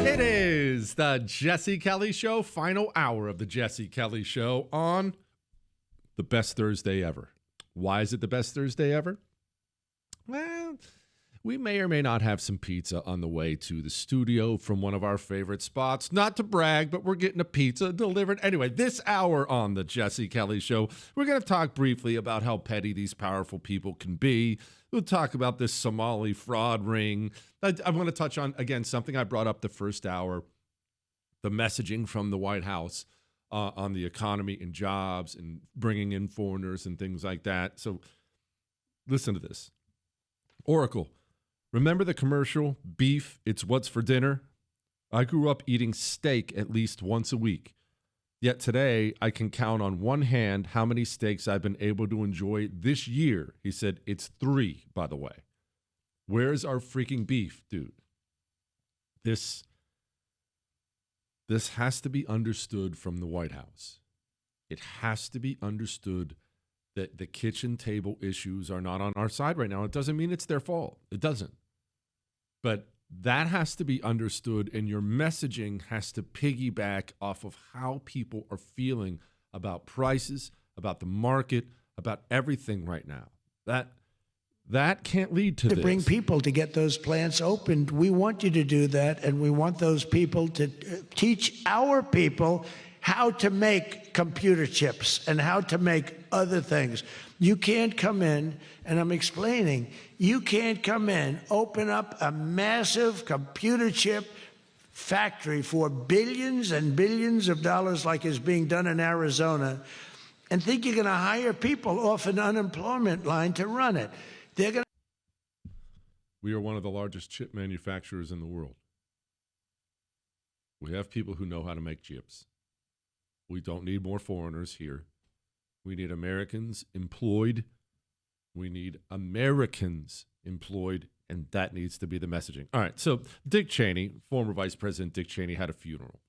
It is the Jesse Kelly Show, final hour of the Jesse Kelly Show on the best Thursday ever. Why is it the best Thursday ever? Well, we may or may not have some pizza on the way to the studio from one of our favorite spots. Not to brag, but we're getting a pizza delivered. Anyway, this hour on the Jesse Kelly Show, we're going to talk briefly about how petty these powerful people can be. We'll talk about this Somali fraud ring. I'm going to touch on, again, something I brought up the first hour, the messaging from the White House on the economy and jobs and bringing in foreigners and things like that. So listen to this. Oracle, remember the commercial, beef, it's what's for dinner? I grew up eating steak at least once a week. Yet today, I can count on one hand how many steaks I've been able to enjoy this year. He said, it's 3, by the way. Where's our freaking beef, dude? This has to be understood from the White House. It has to be understood that the kitchen table issues are not on our side right now. It doesn't mean it's their fault. It doesn't. But that has to be understood, and your messaging has to piggyback off of how people are feeling about prices, about the market, about everything right now. That can't lead to this. Bring people to get those plants opened. We want you to do that, and we want those people to teach our people how to make computer chips and how to make other things. You can't come in, and I'm explaining, you can't come in, open up a massive computer chip factory for billions and billions of dollars like is being done in Arizona and think you're going to hire people off an unemployment line to run it. They're going to. We are one of the largest chip manufacturers in the world. We have people who know how to make chips. We don't need more foreigners here. We need Americans employed. We need Americans employed, and that needs to be the messaging. All right, so Dick Cheney, former Vice President Dick Cheney, had a funeral.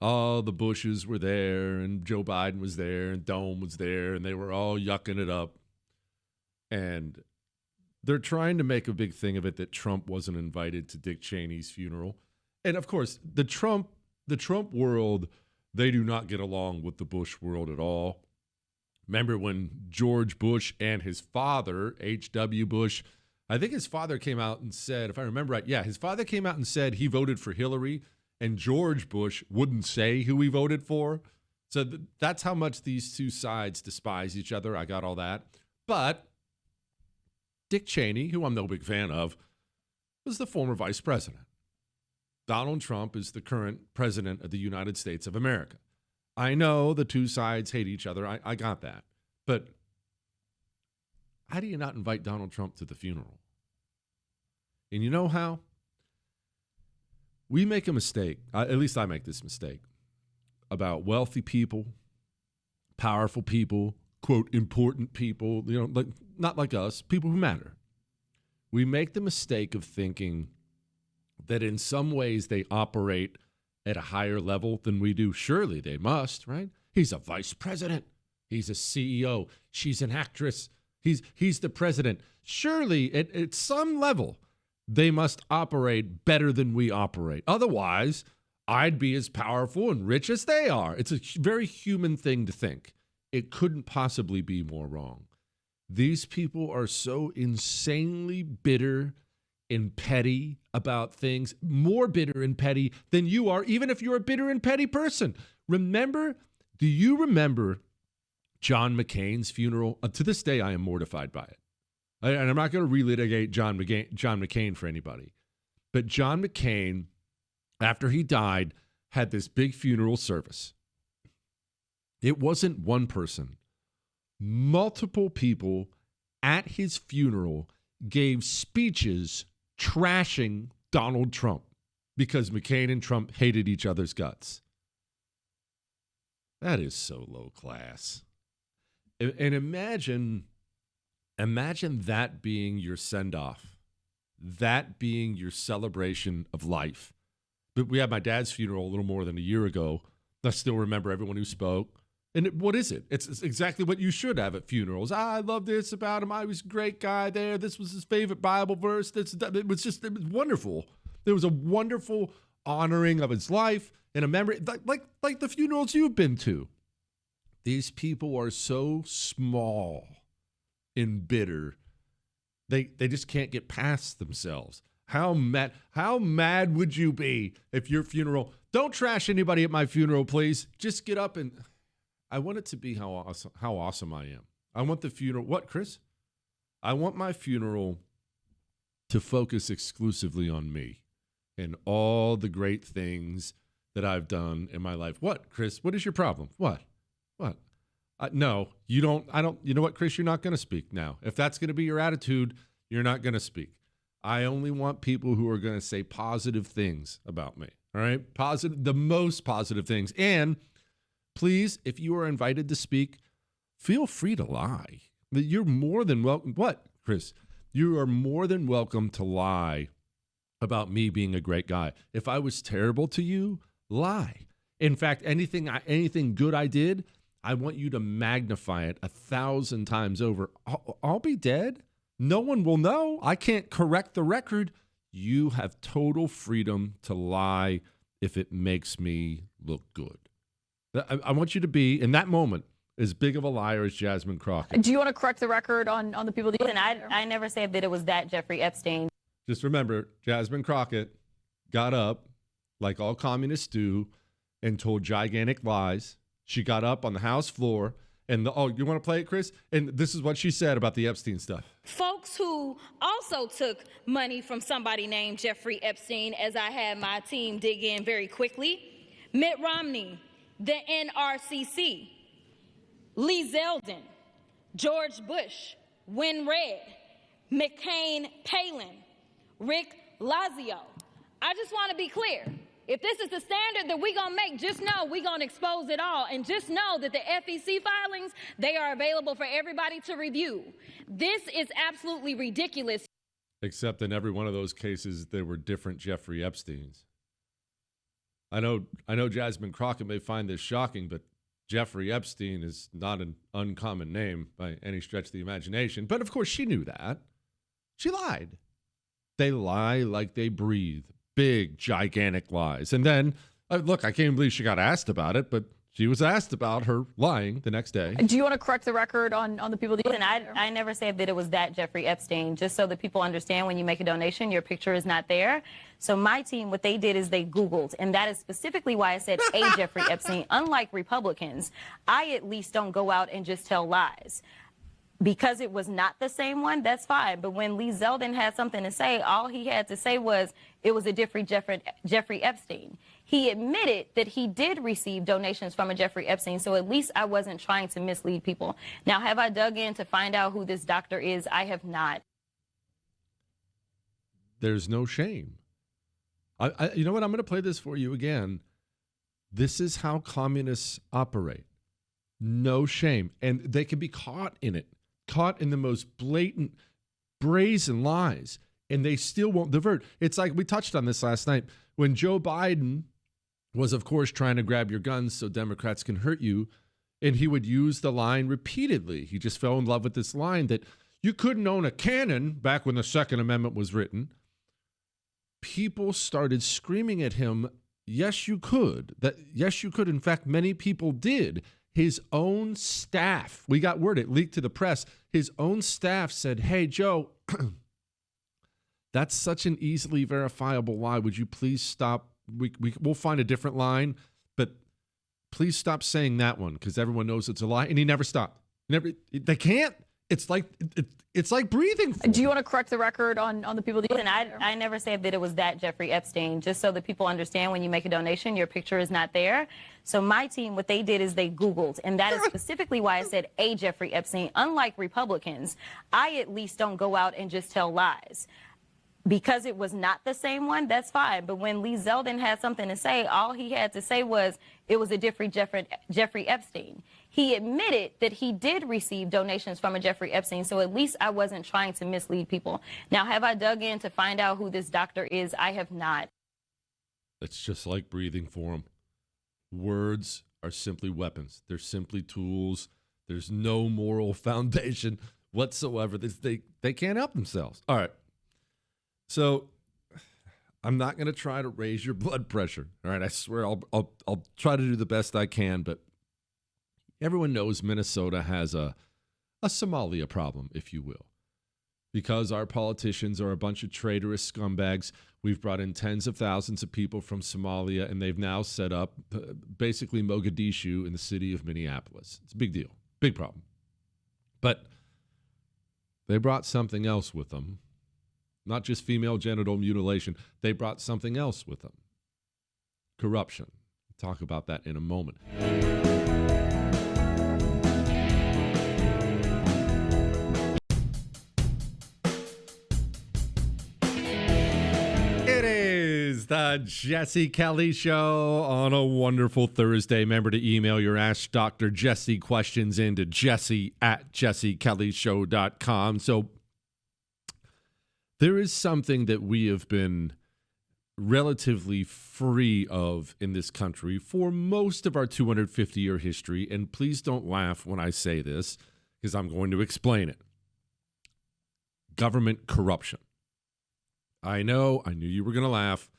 All the Bushes were there, and Joe Biden was there, and Dome was there, and they were all yucking it up. And they're trying to make a big thing of it that Trump wasn't invited to Dick Cheney's funeral. And, of course, the Trump world, they do not get along with the Bush world at all. Remember when George Bush and his father, H.W. Bush, I think his father came out and said, if I remember right, his father came out and said he voted for Hillary, and George Bush wouldn't say who he voted for. So that's how much these two sides despise each other. I got all that. But Dick Cheney, who I'm no big fan of, was the former vice president. Donald Trump is the current president of the United States of America. I know the two sides hate each other. I got that. But how do you not invite Donald Trump to the funeral? And you know how? We make a mistake, at least I make this mistake, about wealthy people, powerful people, quote, important people, like not like us, people who matter. We make the mistake of thinking that in some ways they operate at a higher level than we do. Surely they must, right? He's a vice president. He's a CEO. She's an actress. He's the president. Surely at some level they must operate better than we operate. Otherwise, I'd be as powerful and rich as they are. It's a very human thing to think. It couldn't possibly be more wrong. These people are so insanely bitter and petty about things, more bitter and petty than you are, even if you're a bitter and petty person. Do you remember John McCain's funeral? To this day, I am mortified by it. And I'm not going to relitigate John McCain for anybody. But John McCain, after he died, had this big funeral service. It wasn't one person. Multiple people at his funeral gave speeches trashing Donald Trump because McCain and Trump hated each other's guts. That is so low class. And imagine that being your send-off, that being your celebration of life. But we had my dad's funeral a little more than a year ago. I still remember everyone who spoke. And what is it? It's exactly what you should have at funerals. I love this about him. I was a great guy there. This was his favorite Bible verse. It was wonderful. There was a wonderful honoring of his life and a memory, like the funerals you've been to. These people are so small and bitter. They just can't get past themselves. How mad would you be if your funeral, don't trash anybody at my funeral, please. Just get up and, I want it to be how awesome I am. I want the funeral, what, Chris? I want my funeral to focus exclusively on me and all the great things that I've done in my life. What, Chris? What is your problem? What? No, you don't. I don't. You know what, Chris? You're not going to speak now. If that's going to be your attitude, you're not going to speak. I only want people who are going to say positive things about me. All right? Positive, the most positive things. And please, if you are invited to speak, feel free to lie. You're more than welcome. What, Chris? You are more than welcome to lie about me being a great guy. If I was terrible to you, lie. In fact, anything good I did, I want you to magnify it 1,000 times over. I'll be dead. No one will know. I can't correct the record. You have total freedom to lie if it makes me look good. I want you to be, in that moment, as big of a liar as Jasmine Crockett. Do you want to correct the record on the people that Listen, I never said that it was that Jeffrey Epstein. Just remember, Jasmine Crockett got up, like all communists do, and told gigantic lies. She got up on the House floor and you want to play it, Chris? And this is what she said about the Epstein stuff. Folks who also took money from somebody named Jeffrey Epstein, as I had my team dig in very quickly. Mitt Romney, the NRCC, Lee Zeldin, George Bush, Win Red, McCain Palin, Rick Lazio. I just want to be clear. If this is the standard that we're going to make, just know we're going to expose it all. And just know that the FEC filings, they are available for everybody to review. This is absolutely ridiculous. Except in every one of those cases, there were different Jeffrey Epsteins. I know Jasmine Crockett may find this shocking, but Jeffrey Epstein is not an uncommon name by any stretch of the imagination. But of course, she knew that. She lied. They lie like they breathe. Big, gigantic lies. And then, look, I can't believe she got asked about it, but she was asked about her lying the next day. Do you want to correct the record on the people that Listen, I never said that it was that Jeffrey Epstein, just so that people understand when you make a donation, your picture is not there. So my team, what they did is they Googled, and that is specifically why I said a Jeffrey Epstein. Unlike Republicans, I at least don't go out and just tell lies. Because it was not the same one, that's fine. But when Lee Zeldin had something to say, all he had to say was it was a different Jeffrey Epstein. He admitted that he did receive donations from a Jeffrey Epstein, so at least I wasn't trying to mislead people. Now, have I dug in to find out who this doctor is? I have not. There's no shame. You know what? I'm going to play this for you again. This is how communists operate. No shame. And they can be caught in it. Caught in the most blatant, brazen lies, and they still won't divert. It's like we touched on this last night when Joe Biden was, of course, trying to grab your guns so Democrats can hurt you, and he would use the line repeatedly. He just fell in love with this line that you couldn't own a cannon back when the Second Amendment was written. People started screaming at him, yes, you could. Yes, you could. In fact, many people did. His own staff, we got word, it leaked to the press. His own staff said, hey, Joe, that's such an easily verifiable lie. Would you please stop? We'll find a different line, but please stop saying that one because everyone knows it's a lie. And he never stopped. They can't. It's like breathing. Do you want to correct the record on the people that Listen, I never said that it was that Jeffrey Epstein, just so that people understand when you make a donation, your picture is not there. So my team, what they did is they Googled, and that is specifically why I said a Jeffrey Epstein. Unlike Republicans, I at least don't go out and just tell lies. Because it was not the same one, that's fine. But when Lee Zeldin had something to say, all he had to say was it was a different Jeffrey Epstein. He admitted that he did receive donations from a Jeffrey Epstein, so at least I wasn't trying to mislead people. Now, have I dug in to find out who this doctor is? I have not. It's just like breathing for him. Words are simply weapons. They're simply tools. There's no moral foundation whatsoever. They can't help themselves. All right. So I'm not going to try to raise your blood pressure. All right, I swear I'll try to do the best I can, but everyone knows Minnesota has a Somalia problem, if you will. Because our politicians are a bunch of traitorous scumbags, we've brought in tens of thousands of people from Somalia, and they've now set up basically Mogadishu in the city of Minneapolis. It's a big deal, big problem. But they brought something else with them. Not just female genital mutilation. They brought something else with them. Corruption. We'll talk about that in a moment. It is the Jesse Kelly Show on a wonderful Thursday. Remember to email your Ask Dr. Jesse questions into jesse@jessekellyshow.com. So there is something that we have been relatively free of in this country for most of our 250-year history, and please don't laugh when I say this, because I'm going to explain it. Government corruption. I knew you were going to laugh.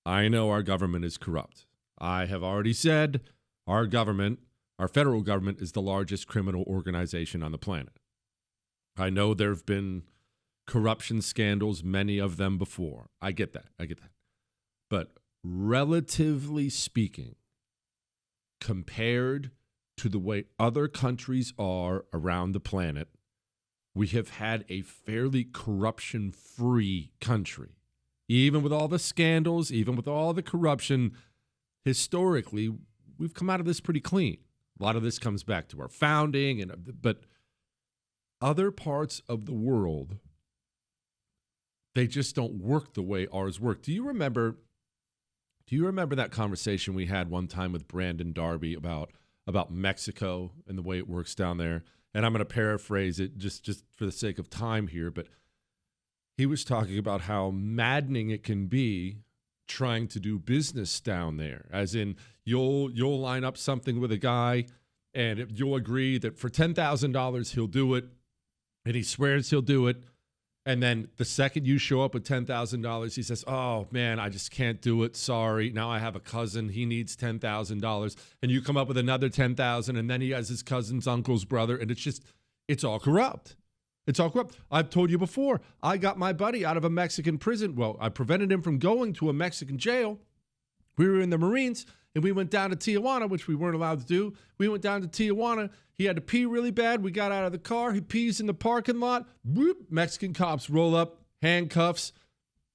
I know our government is corrupt. I have already said our government, our federal government, is the largest criminal organization on the planet. I know there have been corruption scandals, many of them before. I get that. But relatively speaking, compared to the way other countries are around the planet, we have had a fairly corruption-free country. Even with all the scandals, even with all the corruption, historically, we've come out of this pretty clean. A lot of this comes back to our founding, but other parts of the world, they just don't work the way ours work. Do you remember that conversation we had one time with Brandon Darby about Mexico and the way it works down there? And I'm going to paraphrase it just for the sake of time here, but he was talking about how maddening it can be trying to do business down there. As in, you'll line up something with a guy, and you'll agree that for $10,000 he'll do it, and he swears he'll do it. And then the second you show up with $10,000, he says, "Oh, man, I just can't do it. Sorry. Now I have a cousin. He needs $10,000. And you come up with another $10,000, and then he has his cousin's uncle's brother. And it's all corrupt. It's all corrupt. I've told you before, I got my buddy out of a Mexican prison. Well, I prevented him from going to a Mexican jail. We were in the Marines, and we went down to Tijuana, which we weren't allowed to do. We went down to Tijuana. He had to pee really bad. We got out of the car. He pees in the parking lot. Boop, Mexican cops roll up, handcuffs.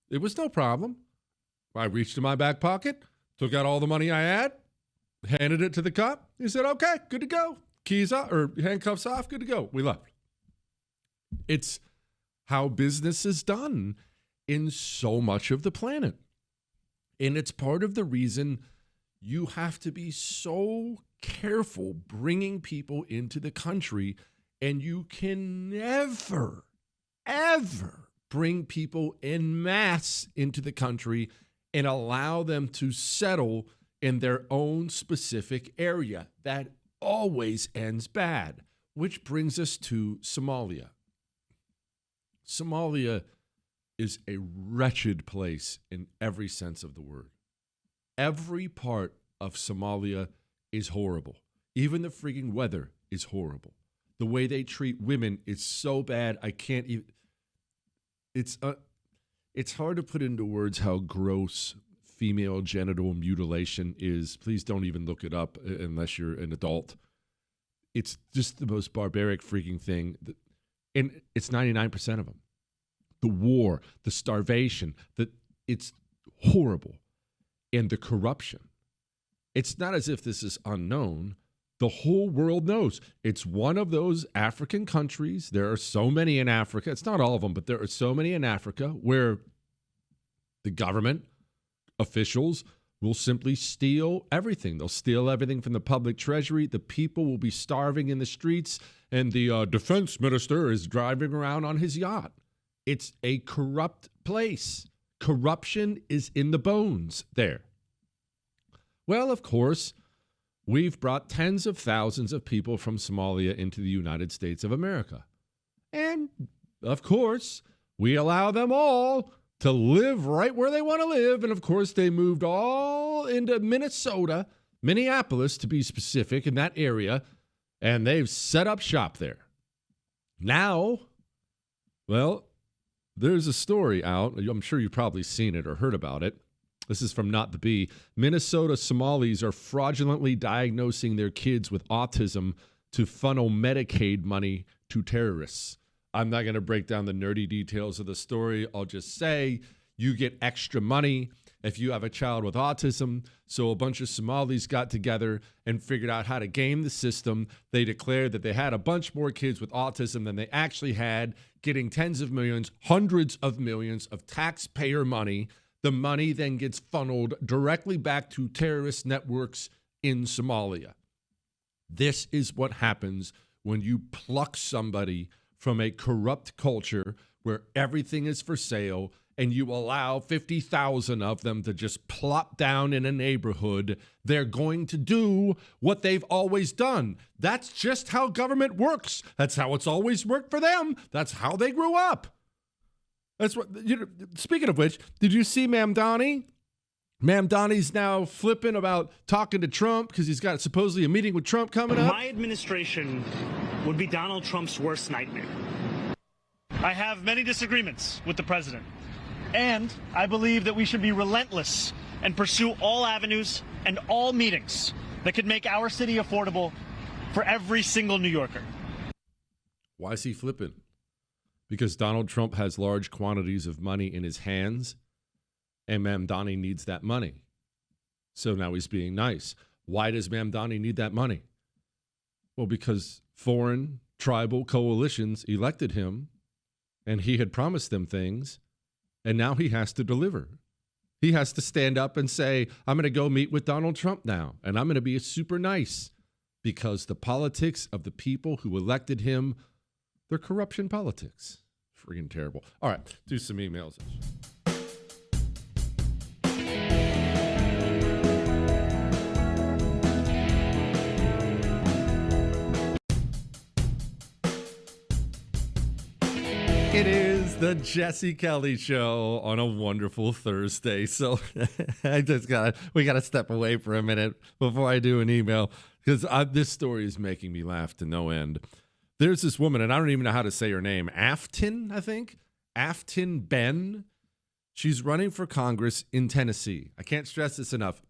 It was no problem. I reached in my back pocket, took out all the money I had, handed it to the cop. He said, "Okay, good to go. Keys off, or handcuffs off, good to go." We left. It's how business is done in so much of the planet. And it's part of the reason you have to be so careful bringing people into the country, and you can never, ever bring people en masse into the country and allow them to settle in their own specific area. That always ends bad, which brings us to Somalia. Somalia is a wretched place in every sense of the word. Every part of Somalia is horrible. Even the freaking weather is horrible. The way they treat women is so bad, I can't even... It's hard to put into words how gross female genital mutilation is. Please don't even look it up unless you're an adult. It's just the most barbaric freaking thing. And it's 99% of them. The war, the starvation, it's horrible. And the corruption. It's not as if this is unknown. The whole world knows. It's one of those African countries. There are so many in Africa. It's not all of them, but there are so many in Africa where the government officials will simply steal everything. They'll steal everything from the public treasury. The people will be starving in the streets, and the defense minister is driving around on his yacht. It's a corrupt place. Corruption is in the bones there. Well, of course, we've brought tens of thousands of people from Somalia into the United States of America. And, of course, we allow them all to live right where they want to live. And of course, they moved all into Minnesota, Minneapolis to be specific, in that area, and they've set up shop there. Now, well, there's a story out. I'm sure you've probably seen it or heard about it. This is from Not the Bee. Minnesota Somalis are fraudulently diagnosing their kids with autism to funnel Medicaid money to terrorists. I'm not going to break down the nerdy details of the story. I'll just say you get extra money if you have a child with autism. So a bunch of Somalis got together and figured out how to game the system. They declared that they had a bunch more kids with autism than they actually had, getting tens of millions, hundreds of millions of taxpayer money. The money then gets funneled directly back to terrorist networks in Somalia. This is what happens when you pluck somebody from a corrupt culture where everything is for sale and you allow 50,000 of them to just plop down in a neighborhood. They're going to do what they've always done. That's just how government works. That's how it's always worked for them. That's how they grew up. That's what. Speaking of which, did you see Mamdani? Mamdani's now flipping about talking to Trump because he's got supposedly a meeting with Trump coming up. My administration would be Donald Trump's worst nightmare. I have many disagreements with the president, and I believe that we should be relentless and pursue all avenues and all meetings that could make our city affordable for every single New Yorker. Why is he flipping? Because Donald Trump has large quantities of money in his hands, and Mamdani needs that money. So now he's being nice. Why does Mamdani need that money? Well, because foreign tribal coalitions elected him, and he had promised them things, and now he has to deliver. He has to stand up and say, I'm going to go meet with Donald Trump now, and I'm going to be super nice, because the politics of the people who elected him, they're corruption politics. Freaking terrible. All right, do some emails. It is the Jesse Kelly Show on a wonderful Thursday. So we got to step away for a minute before I do an email, because this story is making me laugh to no end. There's this woman, and I don't even know how to say her name. Afton, I think. Afton Ben. She's running for Congress in Tennessee. I can't stress this enough.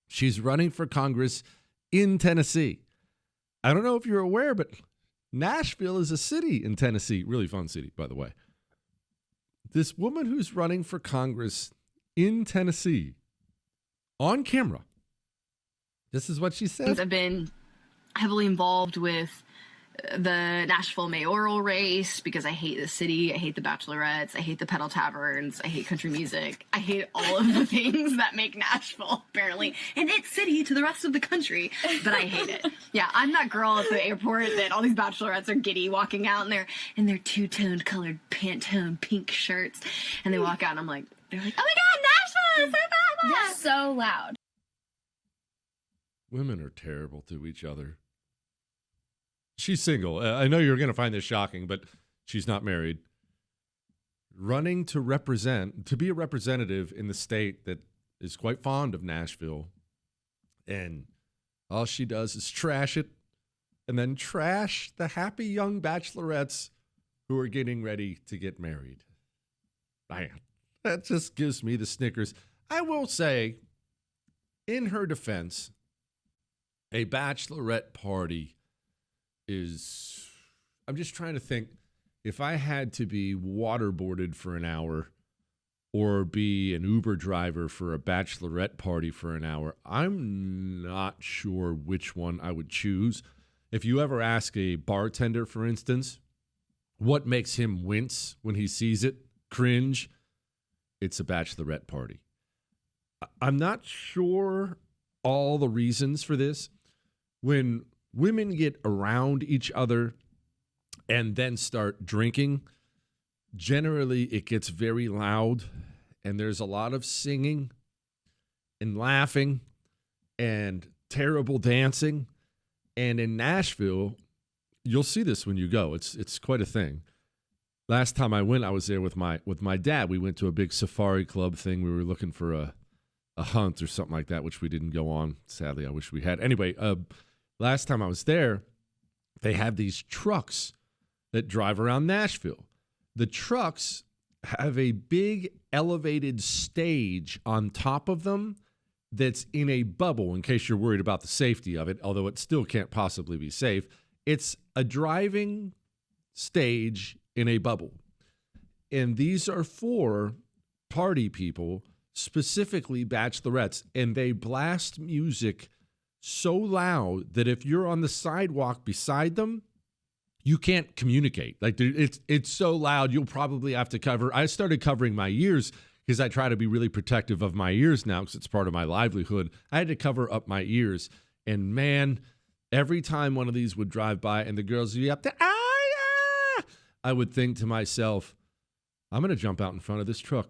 She's running for Congress in Tennessee. I don't know if you're aware, but Nashville is a city in Tennessee. Really fun city, by the way. This woman who's running for Congress in Tennessee, on camera, this is what she said. I've been heavily involved with the Nashville mayoral race because I hate the city. I hate the bachelorettes. I hate the pedal taverns. I hate country music. I hate all of the things that make Nashville apparently an it city to the rest of the country, but I hate it. Yeah, I'm that girl at the airport that all these bachelorettes are giddy walking out in their two-toned colored Pantone pink shirts, and they walk out and they're like, oh my God, Nashville is so bad. They're so loud. Women are terrible to each other. She's single. I know you're going to find this shocking, but she's not married. Running to be a representative in the state that is quite fond of Nashville. And all she does is trash it and then trash the happy young bachelorettes who are getting ready to get married. Man, that just gives me the snickers. I will say, in her defense, a bachelorette party I'm just trying to think, if I had to be waterboarded for an hour or be an Uber driver for a bachelorette party for an hour, I'm not sure which one I would choose. If you ever ask a bartender, for instance, what makes him wince when he sees it, cringe, it's a bachelorette party. I'm not sure all the reasons for this. When women get around each other and then start drinking, generally it gets very loud and there's a lot of singing and laughing and terrible dancing. And in Nashville, you'll see this when you go. It's quite a thing. last time I went, I was there with my dad. We went to a big safari club thing. We were looking for a hunt or something like that, which we didn't go on. Sadly, I wish we had. Anyway, last time I was there, they have these trucks that drive around Nashville. The trucks have a big elevated stage on top of them that's in a bubble, in case you're worried about the safety of it, although it still can't possibly be safe. It's a driving stage in a bubble. And these are for party people, specifically bachelorettes, and they blast music so loud that if you're on the sidewalk beside them, you can't communicate. Like, it's so loud, you'll probably have to cover. I started covering my ears because I try to be really protective of my ears now because it's part of my livelihood. I had to cover up my ears. And man, every time one of these would drive by and the girls would be up there, I would think to myself, I'm going to jump out in front of this truck.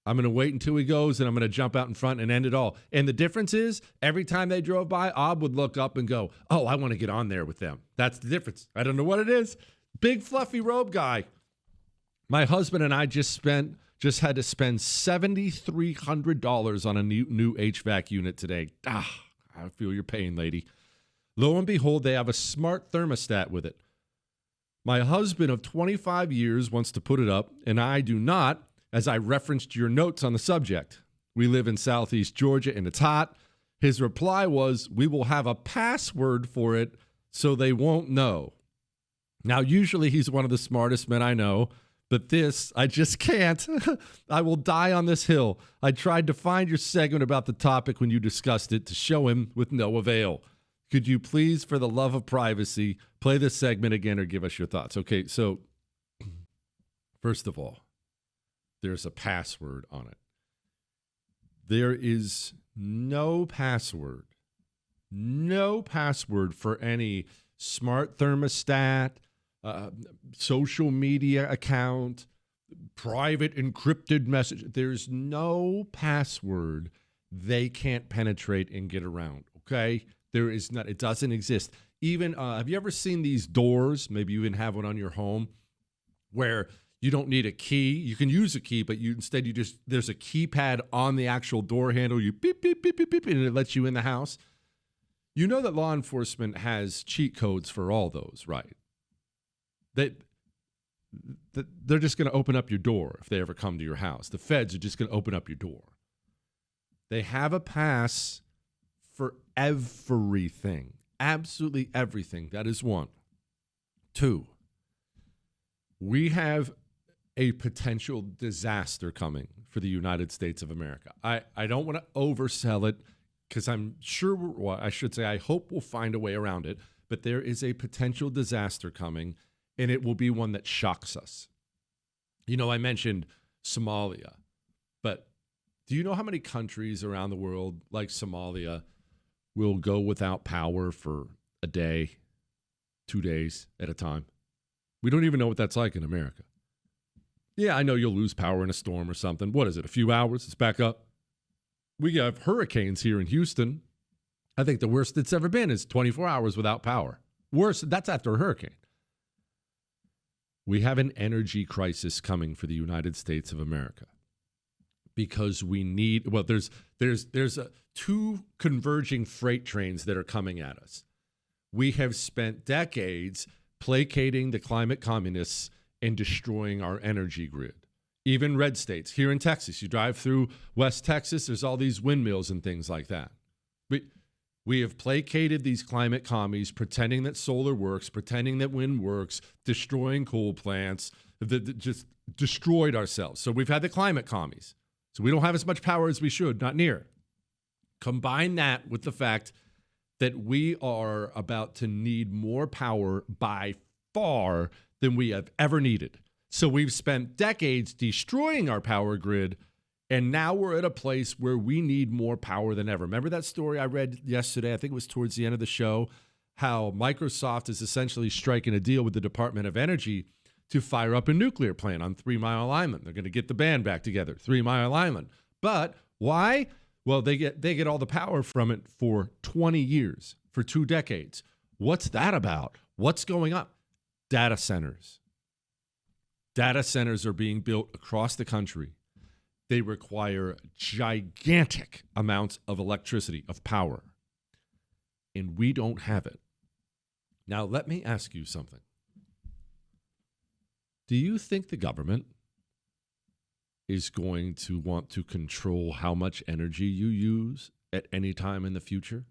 I'm going to wait until he goes, and I'm going to jump out in front and end it all. And the difference is, every time they drove by, Ob would look up and go, oh, I want to get on there with them. That's the difference. I don't know what it is. Big fluffy robe guy. My husband and I just had to spend $7,300 on a new HVAC unit today. I feel your pain, lady. Lo and behold, they have a smart thermostat with it. My husband of 25 years wants to put it up, and I do not, as I referenced your notes on the subject. We live in Southeast Georgia, and it's hot. His reply was, we will have a password for it so they won't know. Now, usually he's one of the smartest men I know, but this, I just can't. I will die on this hill. I tried to find your segment about the topic when you discussed it to show him with no avail. Could you please, for the love of privacy, play this segment again or give us your thoughts? Okay, so first of all, there's a password on it. There is no password for any smart thermostat, social media account, private encrypted message. There's no password they can't penetrate and get around, okay? There is not. It doesn't exist. Even, have you ever seen these doors? Maybe you even have one on your home where you don't need a key. You can use a key, but there's a keypad on the actual door handle. You beep, beep, beep, beep, beep, and it lets you in the house. You know that law enforcement has cheat codes for all those, right? They're just going to open up your door if they ever come to your house. The feds are just going to open up your door. They have a pass for everything, absolutely everything. That is one. Two, we have a potential disaster coming for the United States of America. I don't want to oversell it because I'm sure, I hope we'll find a way around it, but there is a potential disaster coming, and it will be one that shocks us. You know, I mentioned Somalia, but do you know how many countries around the world, like Somalia, will go without power for a day, 2 days at a time? We don't even know what that's like in America. Yeah, I know you'll lose power in a storm or something. What is it, a few hours? It's back up. We have hurricanes here in Houston. I think the worst it's ever been is 24 hours without power. Worse, that's after a hurricane. We have an energy crisis coming for the United States of America because we need, well, there's two converging freight trains that are coming at us. We have spent decades placating the climate communists and destroying our energy grid. Even red states. Here in Texas, you drive through West Texas, there's all these windmills and things like that. We have placated these climate commies, pretending that solar works, pretending that wind works, destroying coal plants, that just destroyed ourselves. So we've had the climate commies. So we don't have as much power as we should, not near. Combine that with the fact that we are about to need more power by far than we have ever needed. So we've spent decades destroying our power grid, and now we're at a place where we need more power than ever. Remember that story I read yesterday? I think it was towards the end of the show, how Microsoft is essentially striking a deal with the Department of Energy to fire up a nuclear plant on 3 Mile Island. They're going to get the band back together, 3 Mile Island. But why? Well, they get all the power from it for 20 years, for 2 decades. What's that about? What's going on? Data centers. Data centers are being built across the country. They require gigantic amounts of electricity, of power. And we don't have it. Now, let me ask you something. Do you think the government is going to want to control how much energy you use at any time in the future?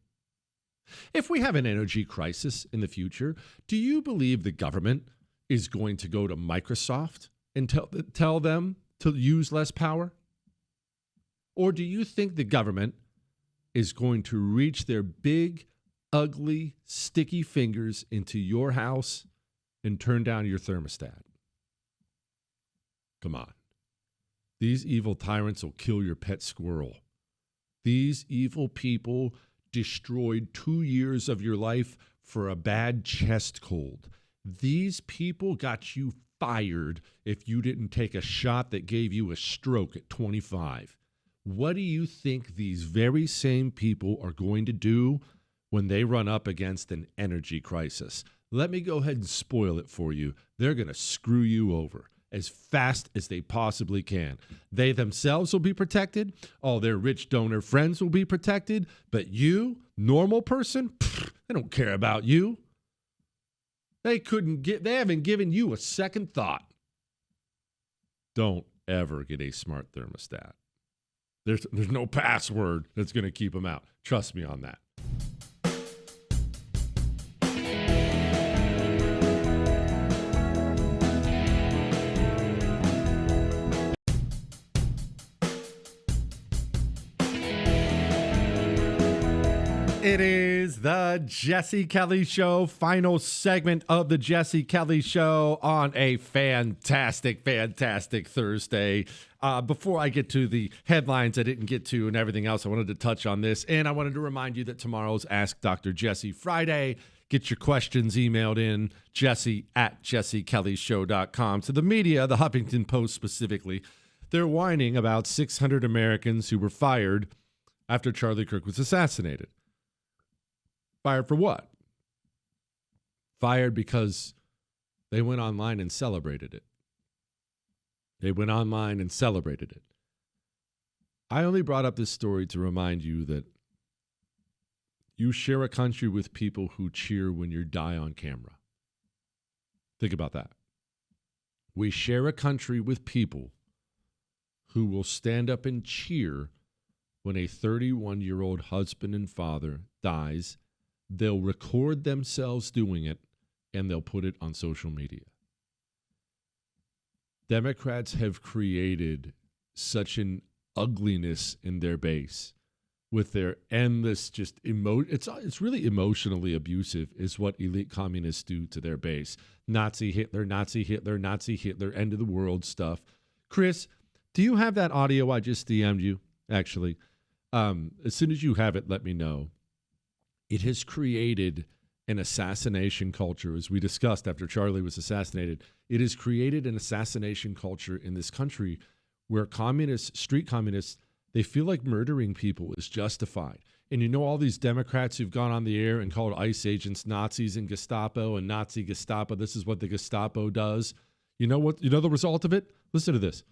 If we have an energy crisis in the future, do you believe the government is going to go to Microsoft and tell them to use less power? Or do you think the government is going to reach their big, ugly, sticky fingers into your house and turn down your thermostat? Come on. These evil tyrants will kill your pet squirrel. These evil people destroyed 2 years of your life for a bad chest cold. These people got you fired if you didn't take a shot that gave you a stroke at 25. What do you think these very same people are going to do when they run up against an energy crisis? Let me go ahead and spoil it for you. They're going to screw you over as fast as they possibly can. They themselves will be protected. All their rich donor friends will be protected. But you, normal person, they don't care about you. They haven't given you a second thought. Don't ever get a smart thermostat. There's no password that's going to keep them out. Trust me on that. It is the Jesse Kelly Show, final segment of the Jesse Kelly Show on a fantastic Thursday. Before I get to the headlines I didn't get to and everything else, I wanted to touch on this. And I wanted to remind you that tomorrow's Ask Dr. Jesse Friday. Get your questions emailed in, jesse@jessekellyshow.com. To the media, the Huffington Post specifically, they're whining about 600 Americans who were fired after Charlie Kirk was assassinated. Fired for what? Fired because they went online and celebrated it. They went online and celebrated it. I only brought up this story to remind you that you share a country with people who cheer when you die on camera. Think about that. We share a country with people who will stand up and cheer when a 31-year-old husband and father dies. They'll record themselves doing it, and they'll put it on social media. Democrats have created such an ugliness in their base with their endless it's really emotionally abusive is what elite communists do to their base. Nazi Hitler, Nazi Hitler, Nazi Hitler, end of the world stuff. Chris, do you have that audio I just DM'd you, actually? As soon as you have it, let me know. It has created an assassination culture, as we discussed after Charlie was assassinated. It has created an assassination culture in this country where communists, street communists, they feel like murdering people is justified. And you know all these Democrats who've gone on the air and called ICE agents Nazis and Gestapo and Nazi Gestapo. This is what the Gestapo does. You know what? You know the result of it? Listen to this.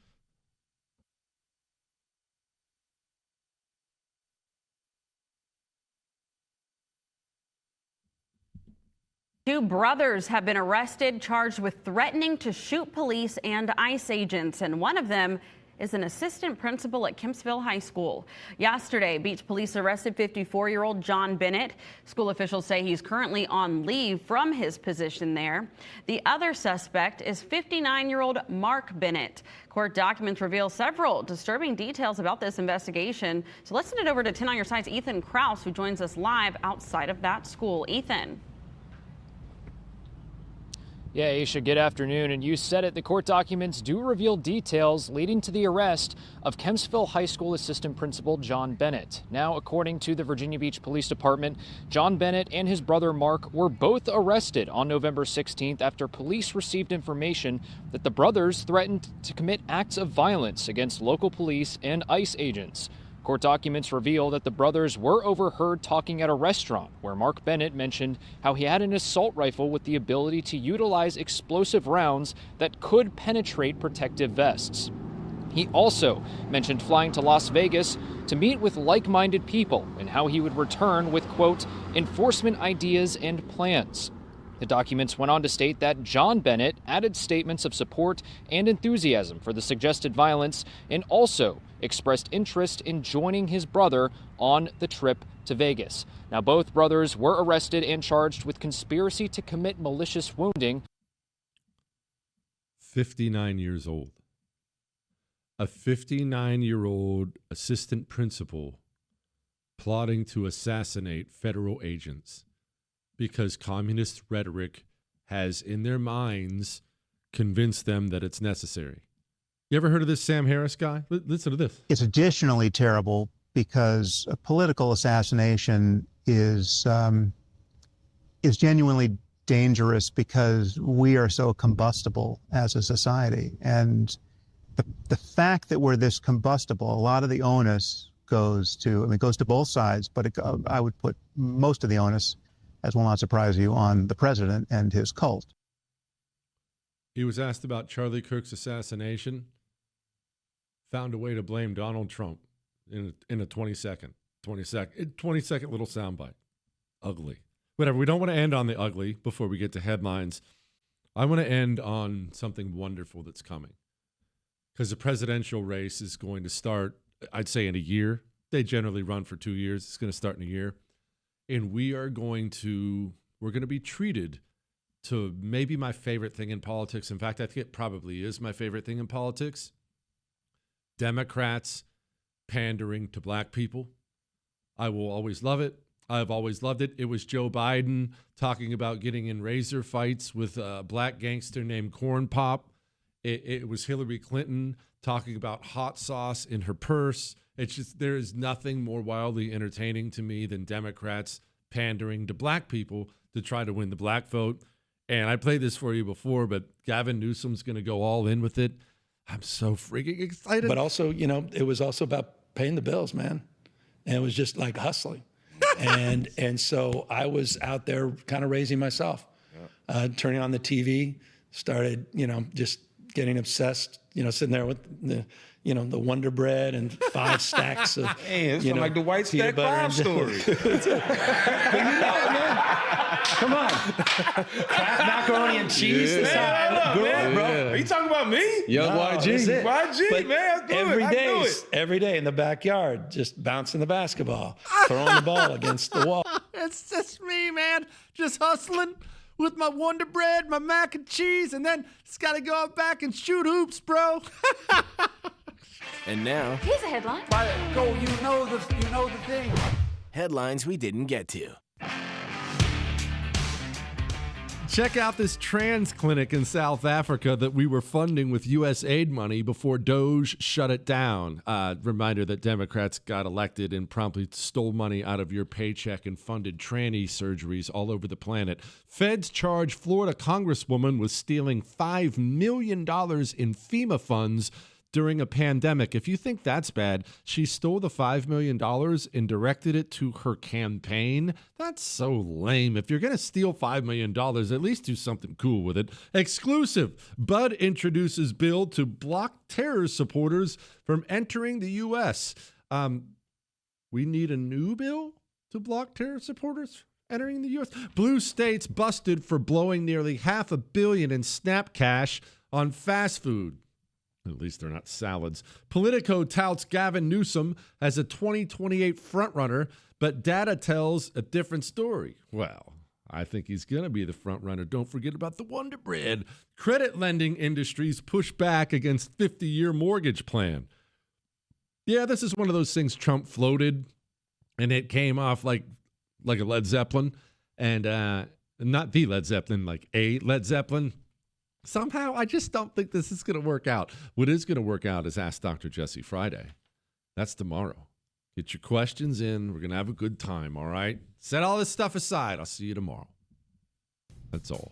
Two brothers have been arrested, charged with threatening to shoot police and ICE agents, and one of them is an assistant principal at Kempsville High School. Yesterday, Beach Police arrested 54-year-old John Bennett. School officials say he's currently on leave from his position there. The other suspect is 59-year-old Mark Bennett. Court documents reveal several disturbing details about this investigation. So let's send it over to 10 on Your Side's Ethan Krause, who joins us live outside of that school. Ethan. Yeah, Aisha, good afternoon. And you said it, the court documents do reveal details leading to the arrest of Kempsville High School Assistant Principal John Bennett. Now, according to the Virginia Beach Police Department, John Bennett and his brother Mark were both arrested on November 16th after police received information that the brothers threatened to commit acts of violence against local police and ICE agents. Court documents reveal that the brothers were overheard talking at a restaurant where Mark Bennett mentioned how he had an assault rifle with the ability to utilize explosive rounds that could penetrate protective vests. He also mentioned flying to Las Vegas to meet with like-minded people and how he would return with, quote, enforcement ideas and plans. The documents went on to state that John Bennett added statements of support and enthusiasm for the suggested violence and also expressed interest in joining his brother on the trip to Vegas. Now, both brothers were arrested and charged with conspiracy to commit malicious wounding. 59 years old. A 59-year-old assistant principal plotting to assassinate federal agents because communist rhetoric has in their minds convinced them that it's necessary. You ever heard of this Sam Harris guy? Listen to this. It's additionally terrible because a political assassination is genuinely dangerous because we are so combustible as a society. And the fact that we're this combustible, a lot of the onus goes to, it goes to both sides, but I would put most of the onus, as will not surprise you, on the president and his cult. He was asked about Charlie Kirk's assassination, found a way to blame Donald Trump in a 20-second little soundbite. Ugly. Whatever, we don't want to end on the ugly before we get to headlines. I want to end on something wonderful that's coming. Because the presidential race is going to start, I'd say, in a year. They generally run for 2 years. It's going to start in a year. And we're going to be treated to maybe my favorite thing in politics. In fact, I think it probably is my favorite thing in politics. Democrats pandering to black people. I will always love it. I've always loved it. It was Joe Biden talking about getting in razor fights with a black gangster named Corn Pop. It was Hillary Clinton talking about hot sauce in her purse. It's just, there is nothing more wildly entertaining to me than Democrats pandering to black people to try to win the black vote. And I played this for you before, but Gavin Newsom's going to go all in with it. I'm so freaking excited. But also, it was also about paying the bills, man. And it was just like hustling. and so I was out there kind of raising myself, turning on the TV, started, just getting obsessed, sitting there with the Wonder Bread and 5 stacks of, it's like the White Stack 5 story. Come on. Kraft macaroni and cheese. Yeah. Man, grew up, bro. Are you talking about me? Young YG. YG, man. Every day in the backyard, just bouncing the basketball, throwing the ball against the wall. It's just me, man. Just hustling with my Wonder Bread, my mac and cheese, and then just got to go out back and shoot hoops, bro. And now, here's a headline. You know the thing. Headlines we didn't get to. Check out this trans clinic in South Africa that we were funding with U.S. aid money before Doge shut it down. Reminder that Democrats got elected and promptly stole money out of your paycheck and funded tranny surgeries all over the planet. Feds charge Florida Congresswoman with stealing $5 million in FEMA funds during a pandemic. If you think that's bad, she stole the $5 million and directed it to her campaign. That's so lame. If you're going to steal $5 million, at least do something cool with it. Exclusive. Bud introduces bill to block terror supporters from entering the U.S. We need a new bill to block terror supporters entering the U.S. Blue states busted for blowing nearly $500 million in SNAP cash on fast food. At least they're not salads. Politico touts Gavin Newsom as a 2028 frontrunner, but data tells a different story. Well, I think he's going to be the frontrunner. Don't forget about the Wonder Bread. Credit lending industries push back against 50-year mortgage plan. Yeah, this is one of those things Trump floated, and it came off like a Led Zeppelin, and not the Led Zeppelin, like a Led Zeppelin. Somehow, I just don't think this is going to work out. What is going to work out is Ask Dr. Jesse Friday. That's tomorrow. Get your questions in. We're going to have a good time, all right? Set all this stuff aside. I'll see you tomorrow. That's all.